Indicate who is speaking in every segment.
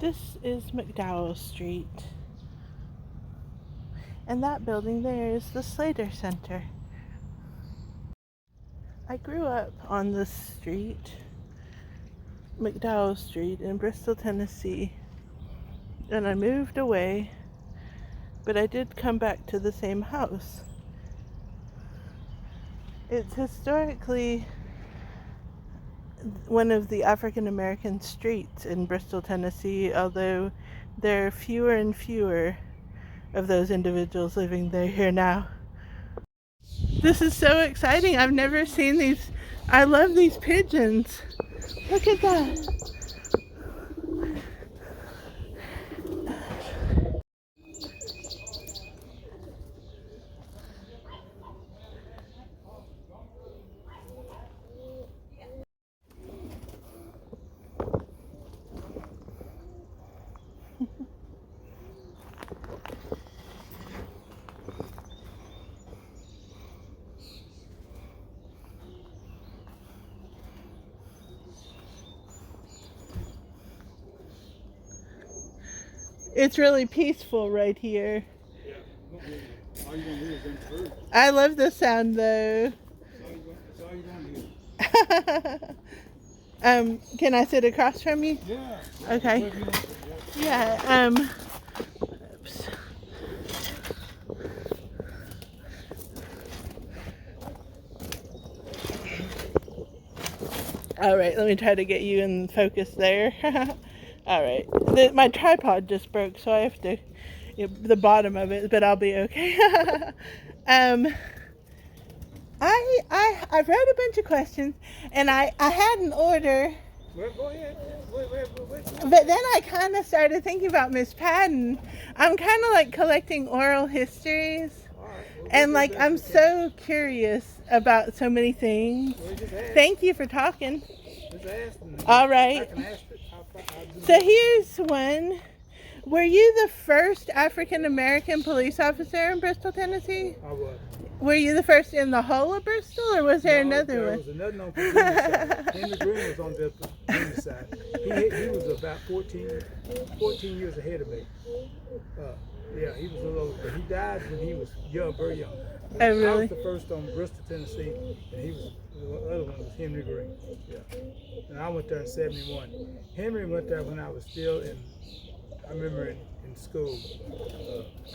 Speaker 1: This is McDowell Street. And that building there is the Slater Center. I grew up on this street, McDowell Street in Bristol, Tennessee. And I moved away, but I did come back to the same house. It's historically one of the African American streets in Bristol, Tennessee, although there are fewer and fewer of those individuals living there here now. This is so exciting. I've never seen these. I love these pigeons. Look at that. It's really peaceful right here.
Speaker 2: All you're gonna hear is them birds.
Speaker 1: I love the sound though.
Speaker 2: That's all you're gonna hear.
Speaker 1: Can I sit across from you?
Speaker 2: Yeah.
Speaker 1: Okay. Yeah, oops. All right, let me try to get you in focus there. All right, my tripod just broke, so I have to, the bottom of it, but I'll be okay. I've wrote a bunch of questions, and I had an order.
Speaker 2: Well, go ahead.
Speaker 1: But then I kind of started thinking about Miss Patton. I'm kind of like collecting oral histories, and like I'm so curious about so many things. Thank you for talking. All right. So here's one. Were you the first African American police officer in Bristol, Tennessee?
Speaker 2: I was.
Speaker 1: Were you the first in the whole of Bristol, or was there another one?
Speaker 2: There was another on the side. Henry Green was on the Virginia side. He was about 14 years ahead of me. Yeah, he was a little older, but he died when he was young, very young.
Speaker 1: Oh, really?
Speaker 2: I was the first on Bristol, Tennessee, and the other one was Henry Green. Yeah. And I went there in 71. Henry went there when I was still I remember in school,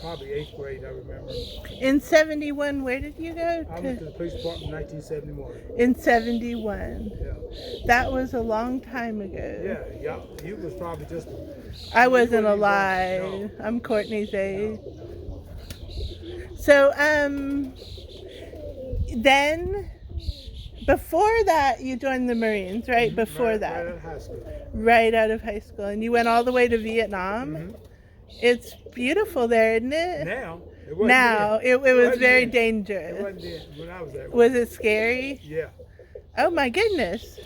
Speaker 2: probably 8th grade, I remember.
Speaker 1: In 71, where did you go to?
Speaker 2: I went to the police department in 1971.
Speaker 1: In 71.
Speaker 2: Yeah.
Speaker 1: That was a long time ago.
Speaker 2: Yeah. You was probably just...
Speaker 1: I wasn't alive. No. I'm Courtney's age. No. So, then, before that, you joined the Marines, right? Before that.
Speaker 2: Right out of high school.
Speaker 1: Right out of high school. And you went all the way to Vietnam?
Speaker 2: Mm-hmm.
Speaker 1: It's beautiful there, isn't it?
Speaker 2: Now.
Speaker 1: It was very dangerous.
Speaker 2: It wasn't then when I was there.
Speaker 1: Was it scary?
Speaker 2: Yeah.
Speaker 1: Oh my goodness.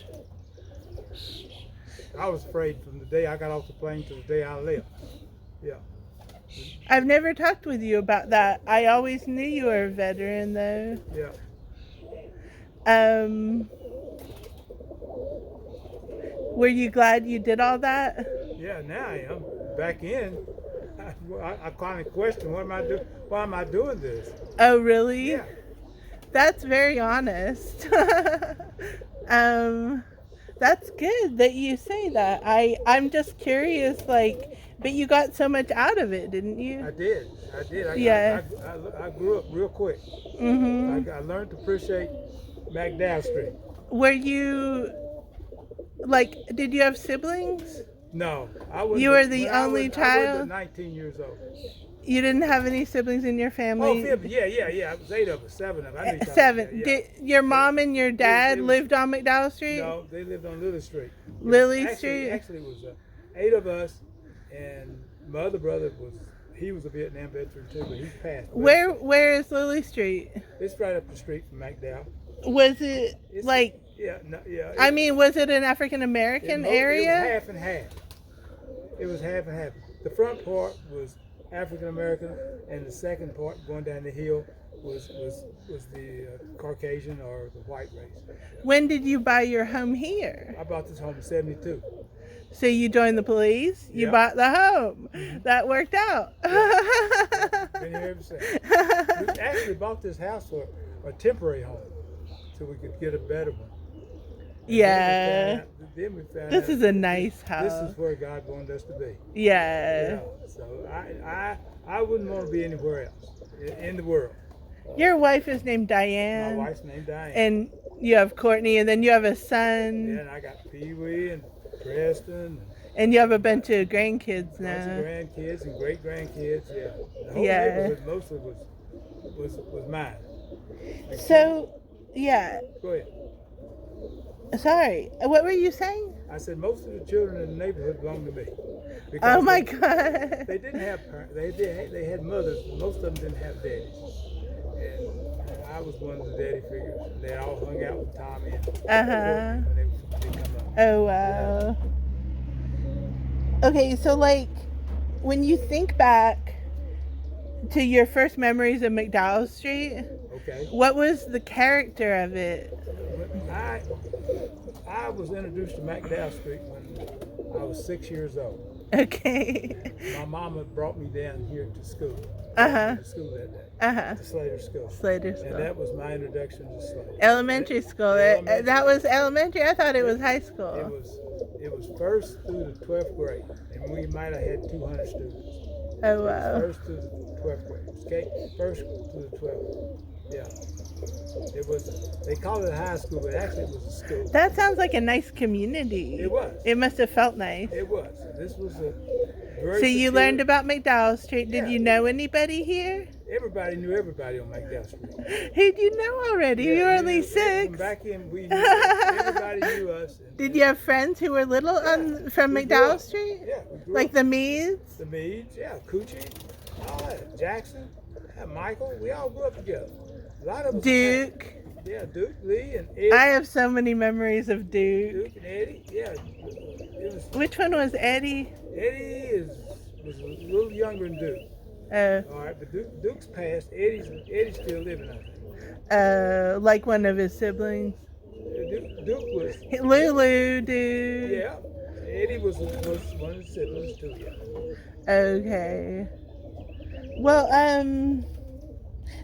Speaker 2: I was afraid from the day I got off the plane to the day I left. Yeah.
Speaker 1: I've never talked with you about that. I always knew you were a veteran though.
Speaker 2: Yeah.
Speaker 1: Were you glad you did all that?
Speaker 2: Yeah, now I am. Back in, I kind of question, what am I doing? Why am I doing this?
Speaker 1: Oh, really?
Speaker 2: Yeah.
Speaker 1: That's very honest. That's good that you say that. I'm just curious, like, but you got so much out of it, didn't you?
Speaker 2: I did.
Speaker 1: Yeah.
Speaker 2: I grew up real quick.
Speaker 1: Mm-hmm.
Speaker 2: I learned to appreciate McDowell Street.
Speaker 1: Were you, like, did you have siblings?
Speaker 2: No, I was.
Speaker 1: You were the only child?
Speaker 2: I was 19 years old.
Speaker 1: You didn't have any siblings in your family?
Speaker 2: Oh, yeah. It was 8 of us, 7 of us.
Speaker 1: Seven.
Speaker 2: Yeah.
Speaker 1: Did your mom and your dad lived on McDowell Street?
Speaker 2: No, they lived on Lily Street.
Speaker 1: Street?
Speaker 2: Actually, it was 8 of us, and my other brother he was a Vietnam veteran too, but he passed.
Speaker 1: Where is Lily Street?
Speaker 2: It's right up the street from McDowell.
Speaker 1: Was it like?
Speaker 2: Yeah, no, yeah.
Speaker 1: I mean, was it an African American area?
Speaker 2: It was half and half. It was half and half. The front part was African American, and the second part going down the hill was the Caucasian or the white race.
Speaker 1: When did you buy your home here?
Speaker 2: I bought this home in 72.
Speaker 1: So you joined the police. You
Speaker 2: Yep.
Speaker 1: bought the home.
Speaker 2: Mm-hmm.
Speaker 1: That worked out.
Speaker 2: Been here ever since. We actually bought this house for a temporary home, so we could get a better one.
Speaker 1: Yeah.
Speaker 2: Then we found
Speaker 1: This
Speaker 2: out
Speaker 1: is a nice house.
Speaker 2: this is where God wanted us to be.
Speaker 1: Yeah.
Speaker 2: So I wouldn't want to be anywhere else in the world.
Speaker 1: Your wife is named
Speaker 2: My
Speaker 1: Diane.
Speaker 2: wife's named Diane.
Speaker 1: And you have Courtney, and then you have a son,
Speaker 2: And I got Pee Wee and Preston.
Speaker 1: and you have a bunch of grandkids
Speaker 2: Bunch of
Speaker 1: now.
Speaker 2: grandkids and great grandkids. Yeah. The whole
Speaker 1: Yeah.
Speaker 2: neighborhood mostly was mine.
Speaker 1: So, yeah.
Speaker 2: Go ahead.
Speaker 1: Sorry. What were you saying?
Speaker 2: I said most of the children in the neighborhood belonged to me.
Speaker 1: Oh
Speaker 2: Because
Speaker 1: my
Speaker 2: they,
Speaker 1: God.
Speaker 2: they didn't have parents. They had mothers, but most of them didn't have daddies. And I was one of the daddy figures. They all hung out with Tommy and when they come up.
Speaker 1: Oh wow. Okay, so like when you think back to your first memories of McDowell Street,
Speaker 2: Okay.
Speaker 1: what was the character of it?
Speaker 2: I was introduced to McDowell Street when I was 6 years old.
Speaker 1: Okay.
Speaker 2: My mama brought me down here to school.
Speaker 1: Uh-huh.
Speaker 2: To school that day.
Speaker 1: Uh-huh.
Speaker 2: To Slater School.
Speaker 1: Slater
Speaker 2: And
Speaker 1: School.
Speaker 2: that was my introduction to Slater.
Speaker 1: Elementary school.
Speaker 2: Elementary.
Speaker 1: That was elementary? I thought it was high school.
Speaker 2: It was first through the 12th grade, and we might have had 200 students.
Speaker 1: Oh wow.
Speaker 2: First through the 12th grade. Okay, first through the 12th. Yeah. It was. They called it high school, but actually it was a school.
Speaker 1: That sounds like a nice community.
Speaker 2: It was.
Speaker 1: It must have felt nice.
Speaker 2: It was. This was a very.
Speaker 1: So you
Speaker 2: secure-
Speaker 1: learned about McDowell Street. Did
Speaker 2: Yeah.
Speaker 1: you know anybody here?
Speaker 2: Everybody knew everybody on McDowell Street.
Speaker 1: Who'd you know already? You were only
Speaker 2: knew-
Speaker 1: 6.
Speaker 2: Back in, we knew, everybody knew us. And,
Speaker 1: Did you have friends who were little from
Speaker 2: we grew
Speaker 1: McDowell
Speaker 2: up.
Speaker 1: Street?
Speaker 2: Yeah, we grew
Speaker 1: Like
Speaker 2: up.
Speaker 1: the Meads?
Speaker 2: The Meads, yeah, Coochie, all that. Jackson, Michael, we all grew up together. A lot of us.
Speaker 1: Duke.
Speaker 2: Yeah, Duke, Lee, and Eddie.
Speaker 1: I have so many memories of Duke.
Speaker 2: Duke and Eddie, yeah. It was,
Speaker 1: Which one was Eddie?
Speaker 2: Eddie was a little younger than Duke. All right, but Duke's passed. Eddie's still living, I think.
Speaker 1: Like one of his siblings.
Speaker 2: Duke was.
Speaker 1: Lulu, dude.
Speaker 2: Yeah, Eddie was one of the siblings too. Yeah.
Speaker 1: Okay. Well,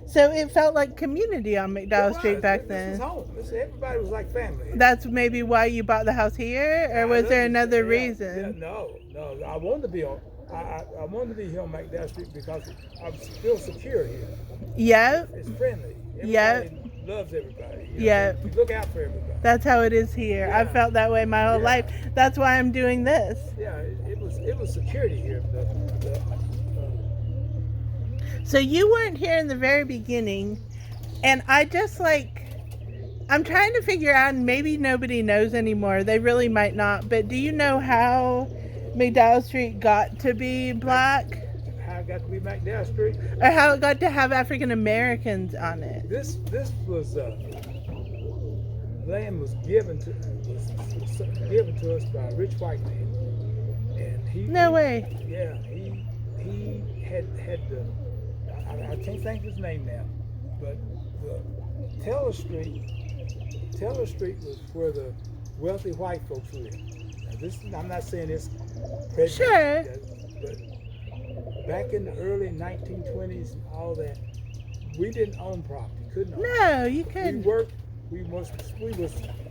Speaker 1: so it felt like community on McDowell Street back
Speaker 2: This was
Speaker 1: then.
Speaker 2: home. Everybody was like family.
Speaker 1: That's maybe why you bought the house here, or was there another reason?
Speaker 2: Yeah, no. I wanted to be on. I wanted to be here on McDowell Street because I feel secure here.
Speaker 1: Yep.
Speaker 2: It's friendly.
Speaker 1: Yep.
Speaker 2: Everybody loves everybody. You know,
Speaker 1: Yep.
Speaker 2: You look out for everybody.
Speaker 1: That's how it is here.
Speaker 2: Yeah.
Speaker 1: I've felt that way my whole
Speaker 2: Yeah.
Speaker 1: life. That's why I'm doing this.
Speaker 2: Yeah, it was security here.
Speaker 1: So you weren't here in the very beginning, and I just I'm trying to figure out, and maybe nobody knows anymore. They really might not, but do you know how McDowell Street got to be black?
Speaker 2: How it got to be McDowell Street.
Speaker 1: Or how it got to have African Americans on it?
Speaker 2: This was land was given to us by a rich white man, and
Speaker 1: No way.
Speaker 2: Yeah, he had the. I can't think of his name now, but the Teller Street was where the wealthy white folks lived. Now I'm not saying this prejudice,
Speaker 1: Sure.
Speaker 2: but back in the early 1920s and all that, we didn't own property, couldn't own.
Speaker 1: No, you
Speaker 2: We
Speaker 1: couldn't.
Speaker 2: worked. We was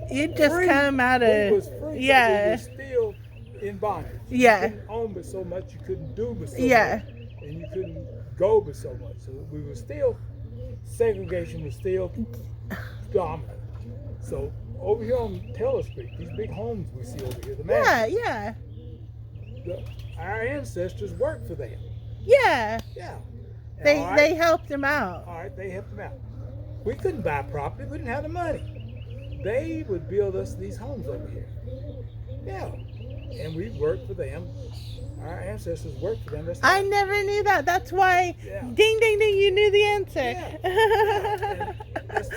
Speaker 1: You'd just
Speaker 2: free.
Speaker 1: come out
Speaker 2: We
Speaker 1: of
Speaker 2: was free, but
Speaker 1: yeah.
Speaker 2: we was still in bondage.
Speaker 1: Yeah.
Speaker 2: You couldn't own but so much. You couldn't do but so
Speaker 1: Yeah.
Speaker 2: much. And you couldn't go but so much. So we were still, segregation was still dominant. So over here on Teller Street, these big homes we see over here, the mansions,
Speaker 1: Yeah.
Speaker 2: our ancestors worked for them.
Speaker 1: Yeah.
Speaker 2: Yeah. And
Speaker 1: They
Speaker 2: all right,
Speaker 1: they helped him out.
Speaker 2: all right, they helped them out. We couldn't buy property. We didn't have the money. They would build us these homes over here. Yeah. And we worked for them. Our ancestors worked for them. That's
Speaker 1: I never knew that. That's why
Speaker 2: Yeah.
Speaker 1: ding ding ding, you knew the answer.
Speaker 2: And that's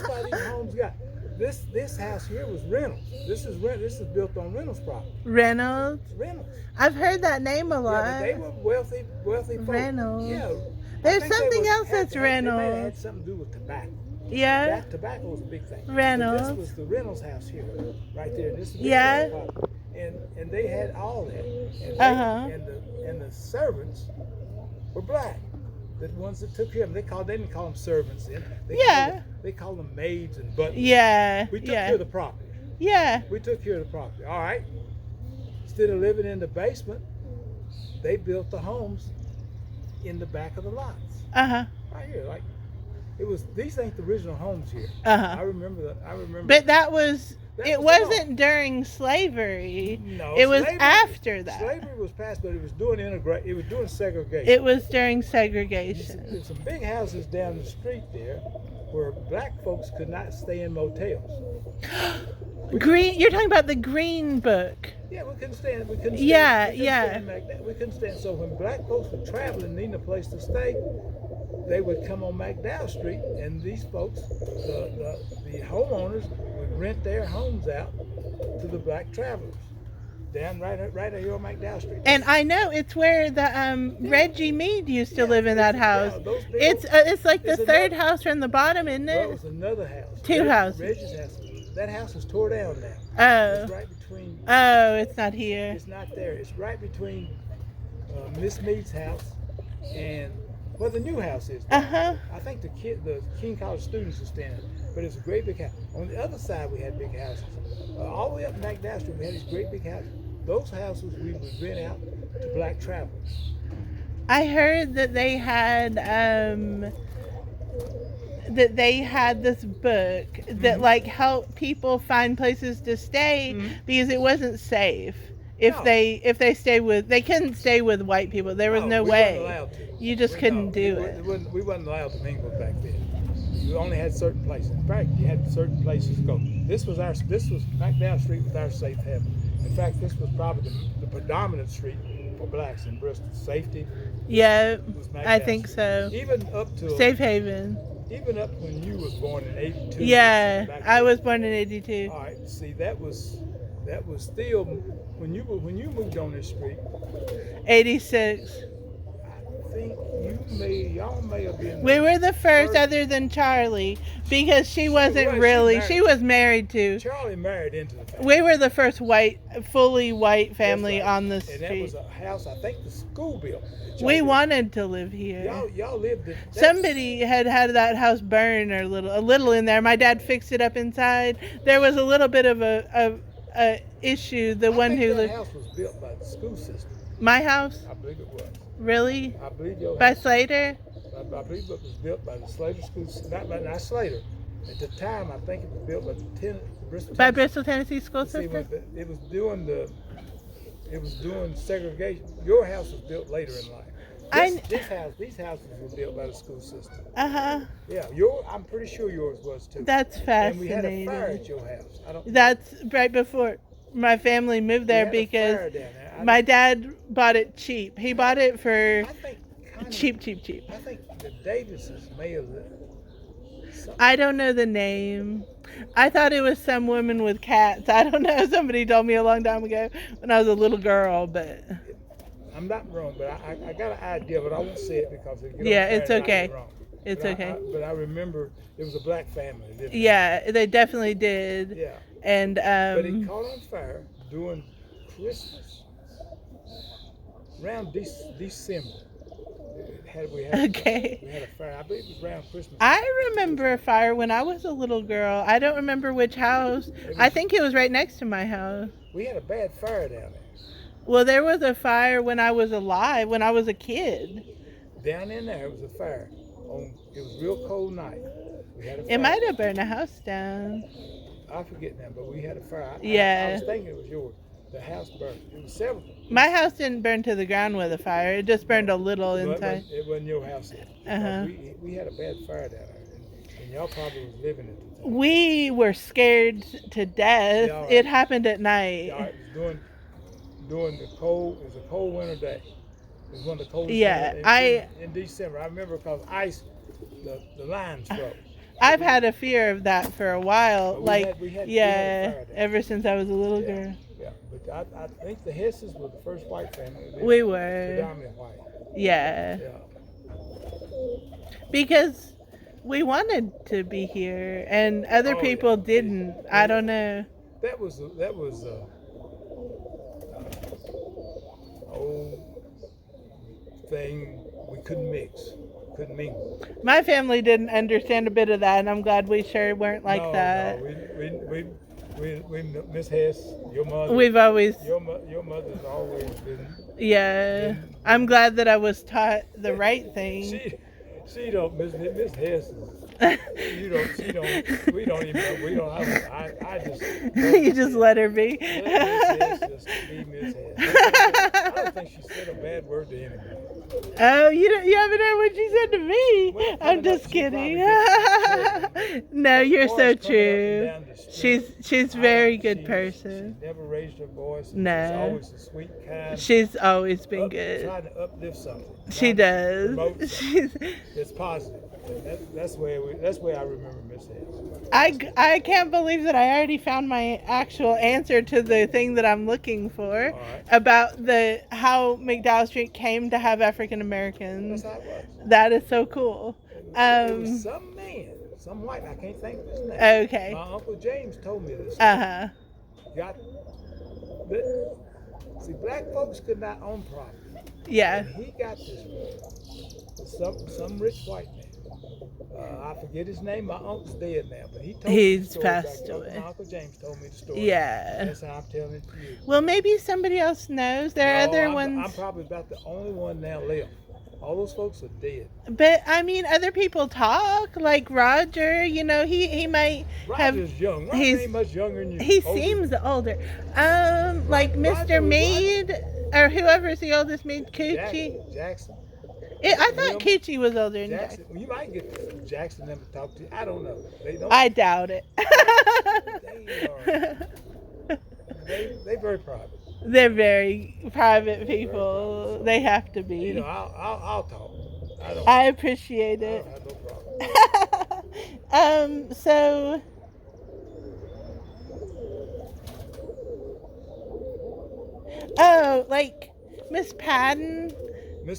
Speaker 2: why these homes got. This house here was Reynolds. This is built on Reynolds property.
Speaker 1: Reynolds.
Speaker 2: Reynolds.
Speaker 1: I've heard that name a
Speaker 2: Yeah,
Speaker 1: lot.
Speaker 2: but they were wealthy folks.
Speaker 1: Reynolds.
Speaker 2: Yeah.
Speaker 1: There's
Speaker 2: I think
Speaker 1: something
Speaker 2: they
Speaker 1: else that's
Speaker 2: They may have had
Speaker 1: Reynolds.
Speaker 2: something to do with tobacco.
Speaker 1: Yeah.
Speaker 2: Tobacco was a big thing.
Speaker 1: Reynolds.
Speaker 2: But this was the Reynolds house here, right there. This is
Speaker 1: Yeah.
Speaker 2: property. and they had all that, and
Speaker 1: Uh-huh.
Speaker 2: and the servants were black. The ones that took care of them, they didn't call them servants then.
Speaker 1: Yeah.
Speaker 2: They called them maids and butlers.
Speaker 1: Yeah.
Speaker 2: We took
Speaker 1: Yeah.
Speaker 2: care of the property.
Speaker 1: Yeah.
Speaker 2: We took care of the property. All right. Instead of living in the basement, they built the homes in the back of the lots.
Speaker 1: Uh-huh.
Speaker 2: Right here, like these ain't the original homes here.
Speaker 1: Uh-huh.
Speaker 2: I remember that. I remember.
Speaker 1: But that was,
Speaker 2: That
Speaker 1: it
Speaker 2: was
Speaker 1: wasn't during slavery.
Speaker 2: No,
Speaker 1: It was
Speaker 2: slavery-
Speaker 1: after that.
Speaker 2: Slavery was passed, but it was doing it was doing segregation.
Speaker 1: It was during
Speaker 2: There's
Speaker 1: segregation.
Speaker 2: some big houses down the street there where black folks could not stay in motels.
Speaker 1: Green, you're talking about the Green Book.
Speaker 2: Yeah, we couldn't stand. We couldn't. Stand,
Speaker 1: Yeah,
Speaker 2: we couldn't
Speaker 1: yeah.
Speaker 2: Stand like that. We couldn't stand. So when black folks were traveling, needing a place to stay, they would come on McDowell Street, and these folks, the homeowners, would rent their homes out to the black travelers down right here on McDowell Street.
Speaker 1: And I know it's where the Reggie Mead used to live in that house.
Speaker 2: Yeah, those big
Speaker 1: It's like the
Speaker 2: it's
Speaker 1: third
Speaker 2: another-
Speaker 1: house from the bottom, isn't
Speaker 2: Well, it
Speaker 1: it?
Speaker 2: was another house.
Speaker 1: Two houses.
Speaker 2: Reggie's house. That house is tore down now.
Speaker 1: Oh.
Speaker 2: It's right between.
Speaker 1: Oh, it's not here.
Speaker 2: It's not there. It's right between Miss Mead's house and where the new house is.
Speaker 1: Uh-huh.
Speaker 2: I think the King College students are standing, but it's a great big house. On the other side, we had big houses. All the way up in McDowell Street, we had these great big houses. Those houses we would rent out to black travelers.
Speaker 1: I heard that they had this book that like helped people find places to stay because it wasn't safe. If
Speaker 2: No.
Speaker 1: they stayed with, they couldn't stay with white people. There was no
Speaker 2: we
Speaker 1: way.
Speaker 2: wasn't allowed to.
Speaker 1: You just couldn't do
Speaker 2: we,
Speaker 1: it.
Speaker 2: We wasn't allowed to mingle back then. You only had certain places. In fact, you had certain places to go. This was McDowell Street was our safe haven. In fact, this was probably the predominant street for blacks in Bristol. Safety.
Speaker 1: Yeah,
Speaker 2: Was
Speaker 1: I
Speaker 2: McDowell
Speaker 1: think
Speaker 2: Street.
Speaker 1: so.
Speaker 2: Even up to
Speaker 1: Safe haven.
Speaker 2: Even up when you was born in '82.
Speaker 1: Yeah,
Speaker 2: back
Speaker 1: I
Speaker 2: then.
Speaker 1: was born in '82.
Speaker 2: All right. See, that was still when you moved on this street.
Speaker 1: 86.
Speaker 2: I think y'all may have been.
Speaker 1: We were the first other than Charlie because she wasn't
Speaker 2: was,
Speaker 1: really,
Speaker 2: she
Speaker 1: she was married to.
Speaker 2: Charlie married into the family.
Speaker 1: We were the first fully white family
Speaker 2: That's right.
Speaker 1: on the
Speaker 2: And that
Speaker 1: street.
Speaker 2: was a house I think the school built. that y'all
Speaker 1: We
Speaker 2: lived-
Speaker 1: wanted to live here.
Speaker 2: Y'all lived in.
Speaker 1: Somebody had that house burn a little in there. My dad fixed it up inside. There was a little bit of a issue. The one
Speaker 2: think
Speaker 1: who
Speaker 2: that
Speaker 1: lived,
Speaker 2: house was built by the school system.
Speaker 1: my house,
Speaker 2: I believe it was.
Speaker 1: really,
Speaker 2: I believe your
Speaker 1: by
Speaker 2: house.
Speaker 1: Slater.
Speaker 2: I believe it was built by the Slater school. Not Slater. At the time, I think it was built by the Bristol.
Speaker 1: By
Speaker 2: Tennessee.
Speaker 1: Bristol Tennessee school
Speaker 2: See,
Speaker 1: system.
Speaker 2: it was doing segregation. Your house was built later in life. These houses were built by the school system.
Speaker 1: Uh-huh.
Speaker 2: Yeah, I'm pretty sure yours was too.
Speaker 1: That's
Speaker 2: And we had a
Speaker 1: fascinating.
Speaker 2: fire at your house.
Speaker 1: That's right before my family moved
Speaker 2: we
Speaker 1: there
Speaker 2: had a fire
Speaker 1: because
Speaker 2: down there.
Speaker 1: my dad bought it cheap. He bought it for
Speaker 2: I think kinda,
Speaker 1: cheap.
Speaker 2: I think the Davises may have.
Speaker 1: I don't know the name. I thought it was some woman with cats. I don't know. Somebody told me a long time ago when I was a little girl, but
Speaker 2: I'm not wrong, but I got an idea, but I won't say it because it
Speaker 1: Yeah, it's okay.
Speaker 2: Wrong.
Speaker 1: it's
Speaker 2: But
Speaker 1: okay.
Speaker 2: But I remember it was a black family. Didn't it?
Speaker 1: Yeah, they definitely did.
Speaker 2: Yeah.
Speaker 1: And
Speaker 2: But it caught on fire during Christmas, around December. We had
Speaker 1: Okay.
Speaker 2: We had a fire. I believe it was around Christmas.
Speaker 1: I remember a fire when I was a little girl. I don't remember which house. I think it was right next to my house.
Speaker 2: We had a bad fire down there.
Speaker 1: Well, there was a fire when I was alive, when I was a kid.
Speaker 2: Down in there, it was a fire. It was a real cold night. We had a fire.
Speaker 1: It might have burned a house down.
Speaker 2: I forget now, but we had a fire. I
Speaker 1: Yeah.
Speaker 2: was thinking it was yours. The house burned. It was several.
Speaker 1: My house didn't burn to the ground with a fire. It just burned a little
Speaker 2: But
Speaker 1: inside.
Speaker 2: it wasn't your house.
Speaker 1: Uh-huh.
Speaker 2: We had a bad fire down there, and y'all probably was living at the time.
Speaker 1: We were scared to death.
Speaker 2: Yeah, all right.
Speaker 1: It happened at night.
Speaker 2: Yeah, it was during the cold. It was a cold winter day. It was one of the coldest.
Speaker 1: Yeah,
Speaker 2: winters in December. I remember because ice, the lines froze.
Speaker 1: I've had a fear of that for a while.
Speaker 2: But
Speaker 1: Like,
Speaker 2: we had a
Speaker 1: yeah,
Speaker 2: fire there.
Speaker 1: ever since I was a little
Speaker 2: Yeah,
Speaker 1: girl.
Speaker 2: yeah. But I think the Hesses were the first white family.
Speaker 1: We were.
Speaker 2: Predominantly white.
Speaker 1: Yeah.
Speaker 2: Yeah.
Speaker 1: Because we wanted to be here and other
Speaker 2: Oh,
Speaker 1: people
Speaker 2: yeah.
Speaker 1: didn't. I don't know.
Speaker 2: That was old thing we couldn't mix, couldn't mingle.
Speaker 1: My family didn't understand a bit of that, and I'm glad we sure weren't like that.
Speaker 2: No, we Miss Hess, your mother.
Speaker 1: We've always,
Speaker 2: Your mother's always been.
Speaker 1: yeah. I'm glad that I was taught the right thing.
Speaker 2: She don't, Miss Hess. You don't. She don't. We don't even know. We don't. I just.
Speaker 1: You just let her be.
Speaker 2: Let Miss Hess just be Miss Hess. I don't think she said a bad word to anybody.
Speaker 1: Oh, you haven't heard what she said to me.
Speaker 2: Well,
Speaker 1: I'm just kidding. No, you're so true. She's a very good person.
Speaker 2: She never raised her voice.
Speaker 1: No.
Speaker 2: She's always a sweet, kind.
Speaker 1: She's always been good.
Speaker 2: Trying to uplift something.
Speaker 1: She does.
Speaker 2: It's positive. That's where I remember Miss Hess.
Speaker 1: I can't believe that I already found my actual answer to the thing that I'm looking for about how McDowell Street came to have African Americans.
Speaker 2: That's how it was.
Speaker 1: That is so cool.
Speaker 2: It was some man, some white. I can't think of his name.
Speaker 1: Okay.
Speaker 2: My Uncle James told me this. See, black folks could not own property.
Speaker 1: Yeah.
Speaker 2: And he got this some rich white man. I forget his name. My uncle's dead now, but he told me the story
Speaker 1: passed
Speaker 2: back.
Speaker 1: away.
Speaker 2: My Uncle James told me the story.
Speaker 1: Yeah.
Speaker 2: That's how I'm telling it to you.
Speaker 1: Well, maybe somebody else knows. There are other ones.
Speaker 2: I'm probably about the only one now left. All those folks are dead.
Speaker 1: But I mean, other people talk. Like Roger, he might have.
Speaker 2: Roger's young. Roger ain't much younger than you.
Speaker 1: He seems older. Like Mr. Mead or whoever's the oldest Mead, Coochie.
Speaker 2: Jackson.
Speaker 1: I thought Coochie was older than
Speaker 2: Jackson. Well, you might get Jackson them to talk to you. I don't know. They don't.
Speaker 1: I doubt it.
Speaker 2: They're very private.
Speaker 1: They're very private people. They have to be.
Speaker 2: I'll talk.
Speaker 1: I appreciate it.
Speaker 2: I have no problem.
Speaker 1: So. Oh, like Miss Patton.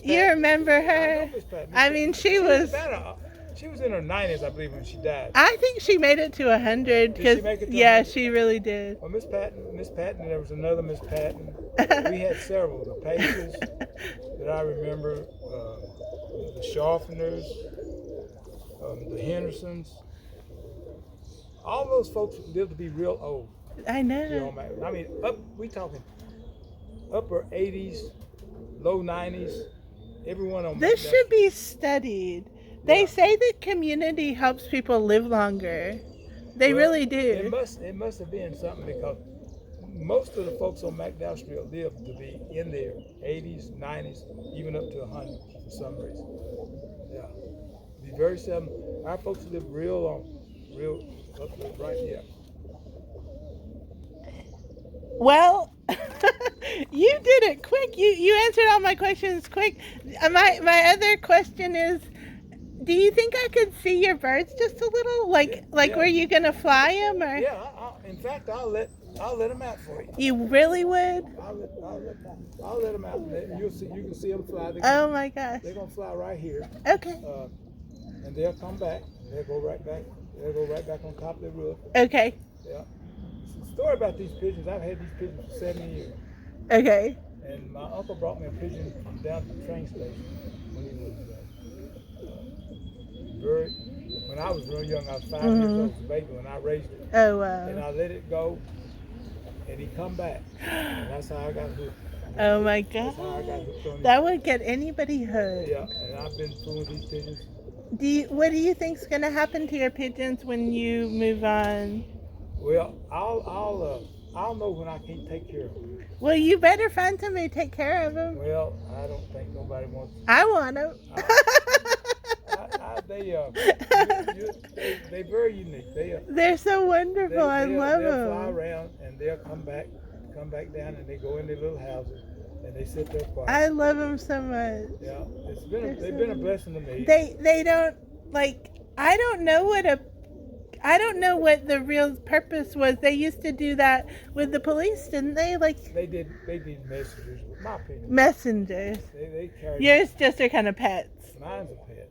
Speaker 1: You remember her?
Speaker 2: I know Miss Patton.
Speaker 1: I mean, she was
Speaker 2: in her 90s, I believe, when she died.
Speaker 1: I think she made it to 100.
Speaker 2: Did she make it to 100?
Speaker 1: She really did.
Speaker 2: Well, Miss Patton, there was another Miss Patton. We had several. The Pages that I remember, the Sharpeners, the Hendersons. All those folks lived to be real old.
Speaker 1: I know.
Speaker 2: I mean, we talking upper 80s, low 90s. Everyone on
Speaker 1: this should be studied. They say that community helps people live longer. They really do.
Speaker 2: It must have been something, because most of the folks on McDowell Street lived to be in their 80s, 90s, even up to 100 for some reason. Yeah. Be very seldom. Our folks live real long, real up right here.
Speaker 1: Well, you did it quick. You answered all my questions quick. My other question is, do you think I could see your birds just a little? Like were you gonna fly them or?
Speaker 2: Yeah. In fact, I'll let them out for you.
Speaker 1: You really would?
Speaker 2: I'll let them out. You can see them fly.
Speaker 1: Oh my gosh.
Speaker 2: They're gonna fly right here.
Speaker 1: Okay.
Speaker 2: And they'll come back. They'll go right back. They'll go right back on top of the roof.
Speaker 1: Okay.
Speaker 2: Yeah. Story about these pigeons. I've had these pigeons for 7 years.
Speaker 1: Okay.
Speaker 2: And my uncle brought me a pigeon down to the train station when he was when I was real young. I was 5 years old, as a baby, when I raised it.
Speaker 1: Oh wow.
Speaker 2: And I let it go, and he come back. And that's how I got hooked.
Speaker 1: Oh my God.
Speaker 2: That's how I got hooked on
Speaker 1: that would get anybody hooked.
Speaker 2: Yeah, and I've been fooling these pigeons.
Speaker 1: What do you think's gonna happen to your pigeons when you move on?
Speaker 2: Well, I'll know when I can't take care of them.
Speaker 1: Well, you better find somebody to take care of them.
Speaker 2: Well, I don't think nobody wants to.
Speaker 1: I want them.
Speaker 2: They're very unique.
Speaker 1: They're so wonderful. I love them.
Speaker 2: They'll fly around and they'll come back down, and they go in their little houses and they sit there quiet.
Speaker 1: I love them so much.
Speaker 2: Yeah, they've been a blessing to me.
Speaker 1: They don't like. I don't know what the real purpose was. They used to do that with the police, didn't they? Like
Speaker 2: they did messengers, in my opinion.
Speaker 1: Messengers.
Speaker 2: They carry.
Speaker 1: Yours just are kind of pets.
Speaker 2: Mine's a pet.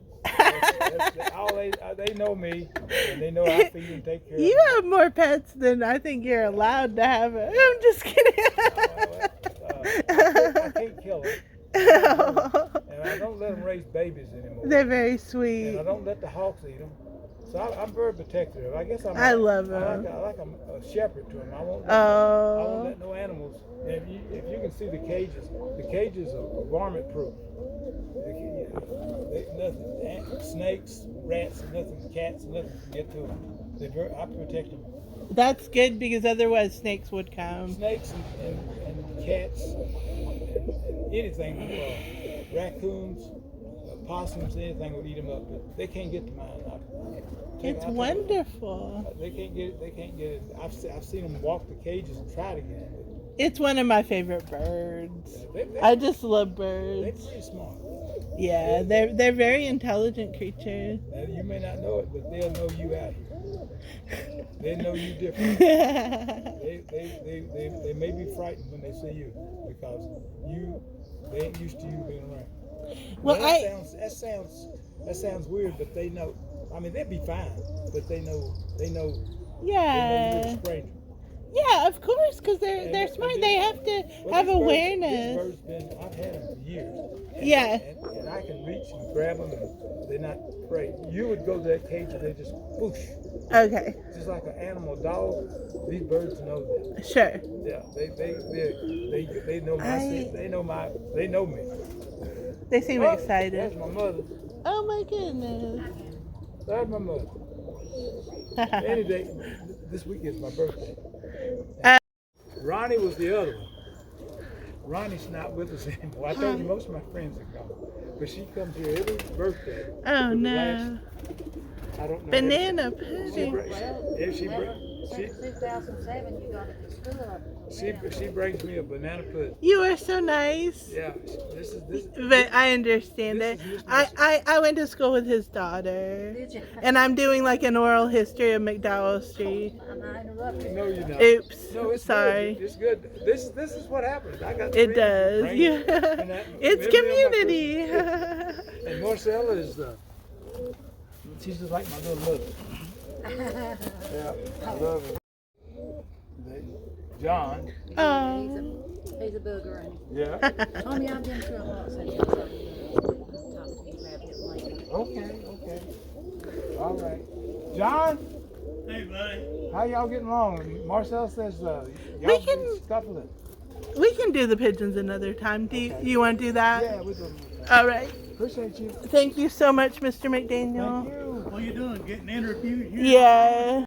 Speaker 2: They know me, and they know I feed and take care of them.
Speaker 1: You have more pets than I think you're allowed to have. I'm just kidding.
Speaker 2: I can't kill them. And I don't let them raise babies anymore.
Speaker 1: They're very sweet.
Speaker 2: And I don't let the hawks eat them. So I'm very protective. I guess
Speaker 1: I love them.
Speaker 2: I like a shepherd to them. I won't let no animals. And if you can see the cages are varmint proof. Nothing, snakes, rats, nothing, cats, nothing can get to them. I protect them.
Speaker 1: That's good because otherwise snakes would come.
Speaker 2: Snakes and cats and anything, raccoons, possums, anything would eat them up, but they can't get to mine.
Speaker 1: It's wonderful.
Speaker 2: They can't get it. They can't get it. I've seen them walk the cages and try to get it.
Speaker 1: It's one of my favorite birds.
Speaker 2: They
Speaker 1: I just love
Speaker 2: They're
Speaker 1: birds.
Speaker 2: pretty smart.
Speaker 1: Yeah, they're very intelligent creatures.
Speaker 2: Now, you may not know it, but they'll know you out here. They know you different. They may be frightened when they see you because they ain't used to you being around.
Speaker 1: Well,
Speaker 2: that sounds weird, but they know. I mean, they'd be fine, but they know you're
Speaker 1: yeah.
Speaker 2: a stranger.
Speaker 1: Yeah, of course, because they're smart. They have to have awareness.
Speaker 2: I've had them for years.
Speaker 1: Yeah.
Speaker 2: And I can reach and grab them, and they're not afraid. You would go to that cage and they just whoosh.
Speaker 1: Okay.
Speaker 2: Just like an animal dog, these birds know that.
Speaker 1: Sure.
Speaker 2: Yeah, they know they know me.
Speaker 1: They seem
Speaker 2: That's
Speaker 1: excited.
Speaker 2: my mother.
Speaker 1: Oh my goodness.
Speaker 2: That's my mother. Any day, this week is my birthday. Ronnie was the other one. Ronnie's not with us anymore. I told you most of my friends are gone, but she comes here every birthday.
Speaker 1: Oh no.
Speaker 2: I don't know.
Speaker 1: Banana pudding.
Speaker 3: Since 2007, you got it to school.
Speaker 2: She brings me a banana pudding.
Speaker 1: You are so nice.
Speaker 2: Yeah, this.
Speaker 1: But I understand
Speaker 2: This
Speaker 1: it.
Speaker 2: is Mr.
Speaker 1: I went to school with his daughter.
Speaker 3: Did you?
Speaker 1: And I'm doing like an oral history of McDowell Street.
Speaker 3: I'm not interrupting.
Speaker 2: No, you're not.
Speaker 1: Oops.
Speaker 2: No, it's
Speaker 1: sorry.
Speaker 2: Good. It's good. This is what happens. I got.
Speaker 1: It does.
Speaker 2: friends,
Speaker 1: Yeah.
Speaker 2: and
Speaker 1: It's community.
Speaker 2: And Marcella is she's just like my little mother. Yeah, I love her. John.
Speaker 1: Oh.
Speaker 3: He's a booger.
Speaker 2: Yeah.
Speaker 3: Tommy, I've been through a lot since you started. I'll talk to you about it later.
Speaker 2: Okay. All right. John.
Speaker 4: Hey, buddy.
Speaker 2: How y'all getting along? Marcel says y'all
Speaker 1: We can-
Speaker 2: been scuffling.
Speaker 1: We can do the pigeons another time. Do you want to do that?
Speaker 2: Yeah, we do.
Speaker 1: All right.
Speaker 2: Appreciate you.
Speaker 1: Thank you so much, Mr. McDaniel.
Speaker 2: Thank you.
Speaker 4: What are you doing? Getting interviewed here?
Speaker 1: Yeah.